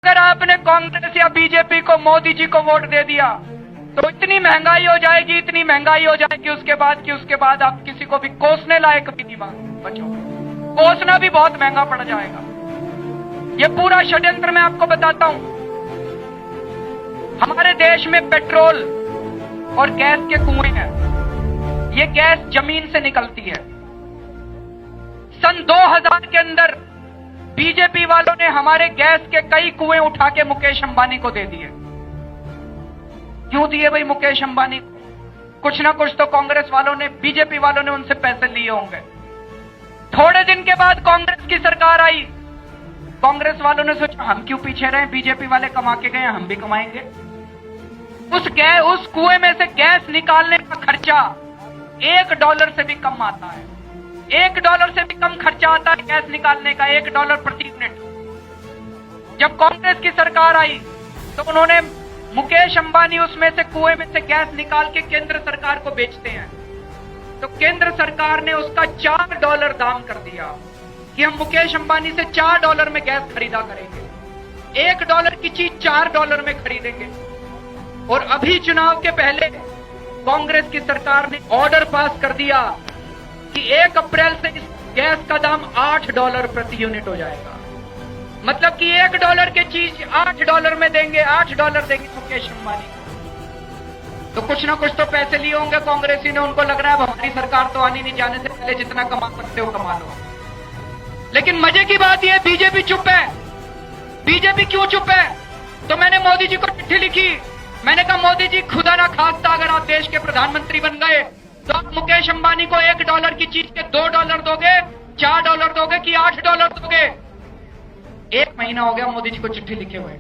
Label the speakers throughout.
Speaker 1: अगर आपने कांग्रेस या बीजेपी को, मोदी जी को वोट दे दिया तो इतनी महंगाई हो जाएगी, इतनी महंगाई हो जाएगी उसके बाद आप किसी को भी कोसने लायक भी नहीं बचोगे। कोसना भी बहुत महंगा पड़ जाएगा। ये पूरा षड्यंत्र मैं आपको बताता हूं। हमारे देश में पेट्रोल और गैस के कुएं हैं। ये गैस जमीन से निकलती है। सन 2000 के अंदर बीजेपी वालों ने हमारे गैस के कई कुएं उठा के मुकेश अंबानी को दे दिए। क्यों दिए भाई मुकेश अंबानी को? कुछ ना कुछ तो कांग्रेस वालों ने, बीजेपी वालों ने उनसे पैसे लिए होंगे। थोड़े दिन के बाद कांग्रेस की सरकार आई। कांग्रेस वालों ने सोचा हम क्यों पीछे रहे, बीजेपी वाले कमा के गए, हम भी कमाएंगे। उस कुएं में से गैस निकालने का खर्चा $1 से भी कम आता है। $1 से भी कम खर्चा आता है गैस निकालने का, $1 प्रति यूनिट। जब कांग्रेस की सरकार आई तो उन्होंने मुकेश अंबानी उसमें से, कुएं में से गैस निकाल के केंद्र सरकार को बेचते हैं। तो केंद्र सरकार ने उसका $4 दाम कर दिया कि हम मुकेश अंबानी से $4 में गैस खरीदा करेंगे। $1 की चीज $4 में खरीदेंगे। और अभी चुनाव के पहले कांग्रेस की सरकार ने ऑर्डर पास कर दिया कि 1 अप्रैल से इस गैस का दाम $8 प्रति यूनिट हो जाएगा। मतलब कि $1 की चीज $8 में देंगे, $8 देंगे मुकेश अंबानी को। तो कुछ ना कुछ तो पैसे लिए होंगे कांग्रेसी ने। उनको लग रहा है हमारी सरकार तो आनी नहीं, जाने से पहले जितना कमा सकते हो कमा लो। लेकिन मजे की बात यह, बीजेपी चुप है। बीजेपी क्यों चुप है? तो मैंने मोदी जी को चिट्ठी लिखी। मैंने कहा मोदी जी, खुदा ना खास्ता अगर आप देश के प्रधानमंत्री बन गए तो आप मुकेश अंबानी को $1 की चीज के $2 दोगे, $4 दोगे कि $8 दोगे? 1 महीना हो गया मोदी जी को चिट्ठी लिखे हुए,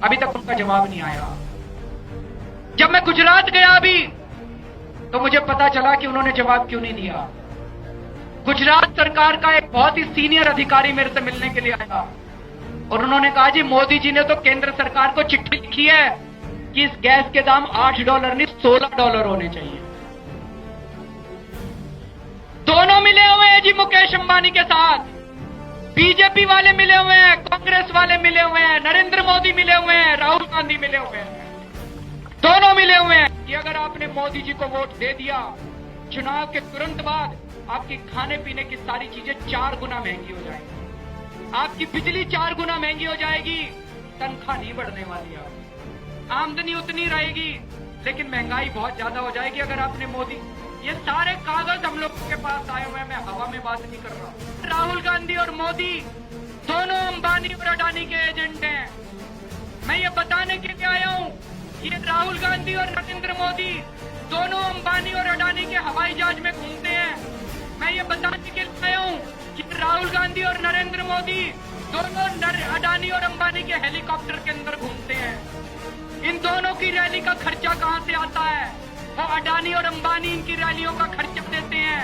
Speaker 1: अभी तक उनका जवाब नहीं आया। जब मैं गुजरात गया अभी तो मुझे पता चला कि उन्होंने जवाब क्यों नहीं दिया। गुजरात सरकार का एक बहुत ही सीनियर अधिकारी मेरे से मिलने के लिए आया और उन्होंने कहा जी मोदी जी ने तो केंद्र सरकार को चिट्ठी लिखी है कि इस गैस के दाम $8 नहीं $16 होने चाहिए। दोनों मिले हुए हैं जी मुकेश अंबानी के साथ। बीजेपी वाले मिले हुए हैं, कांग्रेस वाले मिले हुए हैं, नरेंद्र मोदी मिले हुए हैं, राहुल गांधी मिले हुए हैं। दोनों मिले हुए हैं कि अगर आपने मोदी जी को वोट दे दिया, चुनाव के तुरंत बाद आपकी खाने पीने की सारी चीजें 4 गुना महंगी हो जाएगी। आपकी बिजली 4 गुना महंगी हो जाएगी। तनख्वाह नहीं बढ़ने वाली है, आमदनी उतनी रहेगी, लेकिन महंगाई बहुत ज्यादा हो जाएगी अगर आपने मोदी। ये सारे कागज हम लोग के पास आए हुए हैं, मैं हवा में बात नहीं कर रहा। राहुल गांधी और मोदी दोनों अंबानी और अडानी के एजेंट हैं। मैं ये बताने के लिए आया हूं कि राहुल गांधी और नरेंद्र मोदी दोनों अंबानी और अडानी के हवाई जहाज में घूमते हैं। मैं ये बताने के लिए आया हूं कि राहुल गांधी और नरेंद्र मोदी दोनों अडानी और अंबानी के हेलीकॉप्टर के अंदर घूमते हैं। इन दोनों की रैली का खर्चा कहां से आता है? वो अडानी और अंबानी इनकी रैलियों का खर्चा देते हैं।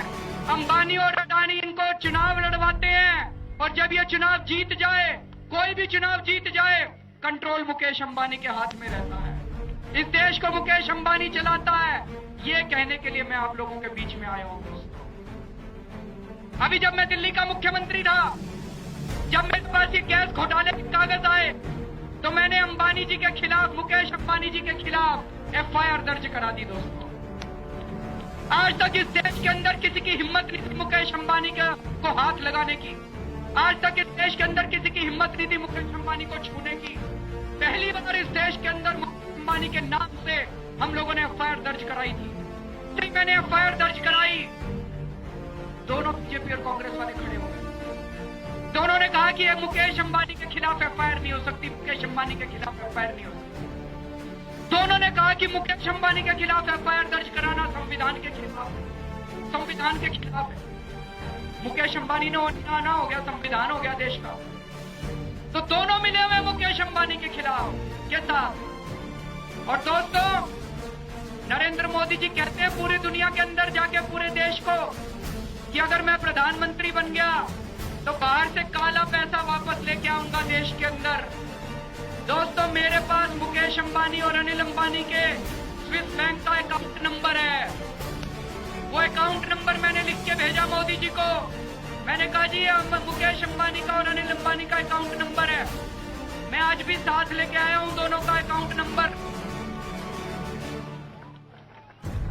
Speaker 1: अंबानी और अडानी इनको चुनाव लड़वाते हैं और जब ये चुनाव जीत जाए, कोई भी चुनाव जीत जाए, कंट्रोल मुकेश अंबानी के हाथ में रहता है। इस देश को मुकेश अंबानी चलाता है। ये कहने के लिए मैं आप लोगों के बीच में आया हूं दोस्तों। अभी जब मैं दिल्ली का मुख्यमंत्री था, जब मेरे पास ये गैस घोटाले के कागज आए तो मैंने अंबानी जी के खिलाफ, मुकेश अंबानी जी के खिलाफ FIR दर्ज करा दी दोस्तों। आज तक इस देश के अंदर किसी की हिम्मत नहीं थी मुकेश अंबानी को हाथ लगाने की। आज तक इस देश के अंदर किसी की हिम्मत नहीं थी मुकेश अंबानी को छूने की। पहली बार इस देश के अंदर मुकेश अंबानी के नाम से हम लोगों ने FIR दर्ज कराई थी। जब मैंने FIR दर्ज कराई, दोनों बीजेपी और कांग्रेस वाले खड़े हो गए। दोनों ने कहा कि मुकेश अंबानी के खिलाफ FIR नहीं हो सकती, मुकेश अंबानी के खिलाफ FIR नहीं हो सकती। दोनों ने कहा कि मुकेश अंबानी के खिलाफ FIR दर्ज कराना संविधान के खिलाफ है। मुकेश अंबानी ने ना हो गया, संविधान हो गया देश का। तो दोनों मिले हुए मुकेश अंबानी के खिलाफ के साथ। और दोस्तों, नरेंद्र मोदी जी कहते हैं पूरी दुनिया के अंदर जाके पूरे देश को कि अगर मैं प्रधानमंत्री बन गया तो बाहर से काला पैसा वापस लेके आऊंगा देश के अंदर। दोस्तों, मेरे पास मुकेश अंबानी और अनिल अंबानी के स्विस बैंक का अकाउंट नंबर है। वो अकाउंट नंबर मैंने लिख के भेजा मोदी जी को। मैंने कहा जी मुकेश अंबानी का और अनिल अंबानी का अकाउंट नंबर है। मैं आज भी साथ लेके आया हूं दोनों का अकाउंट नंबर।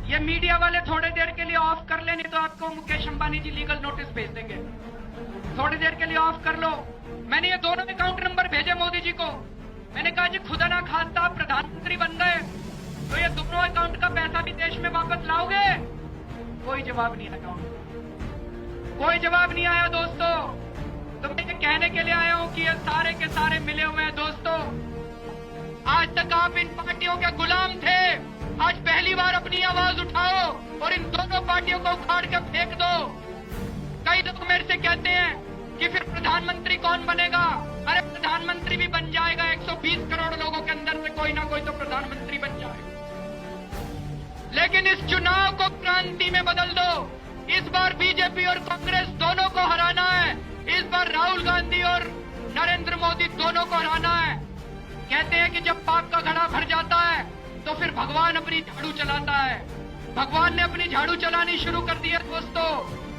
Speaker 1: ये मीडिया वाले थोड़ी देर के लिए ऑफ कर ले, नहीं तो आपको मुकेश अंबानी जी लीगल नोटिस भेज देंगे। थोड़ी देर के लिए ऑफ कर लो। मैंने ये दोनों अकाउंट नंबर भेजे मोदी जी को। मैंने कहा जी खुदा ना खास्ता आप प्रधानमंत्री बन गए तो ये दोनों अकाउंट का पैसा भी देश में वापस लाओगे? कोई जवाब नहीं अकाउंट, कोई जवाब नहीं आया दोस्तों। तो मैं ये कहने के लिए आया हूं कि ये सारे के सारे मिले हुए हैं दोस्तों। आज तक आप इन पार्टियों के गुलाम थे, आज पहली बार अपनी आवाज उठाओ और इन दोनों पार्टियों को उखाड़ के फेंक दो। कई लोग मेरे से कहते हैं कि फिर प्रधानमंत्री कौन बनेगा? अरे प्रधानमंत्री भी बन जाएगा, 120 करोड़ लोगों के अंदर से कोई ना कोई तो प्रधानमंत्री बन जाएगा। लेकिन इस चुनाव को क्रांति में बदल दो। इस बार बीजेपी और कांग्रेस दोनों को हराना है। इस बार राहुल गांधी और नरेंद्र मोदी दोनों को हराना है। कहते हैं कि जब पाप का घड़ा भर जाता है तो फिर भगवान अपनी झाड़ू चलाता है। भगवान ने अपनी झाड़ू चलानी शुरू कर दी है दोस्तों।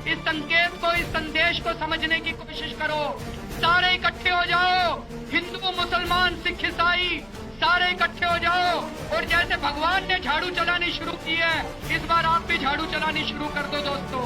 Speaker 1: इस संकेत को, इस संदेश को समझने की कोशिश करो। सारे इकट्ठे हो जाओ, हिंदू मुसलमान सिख ईसाई सारे इकट्ठे हो जाओ और जैसे भगवान ने झाड़ू चलानी शुरू की है, इस बार आप भी झाड़ू चलानी शुरू कर दो दोस्तों।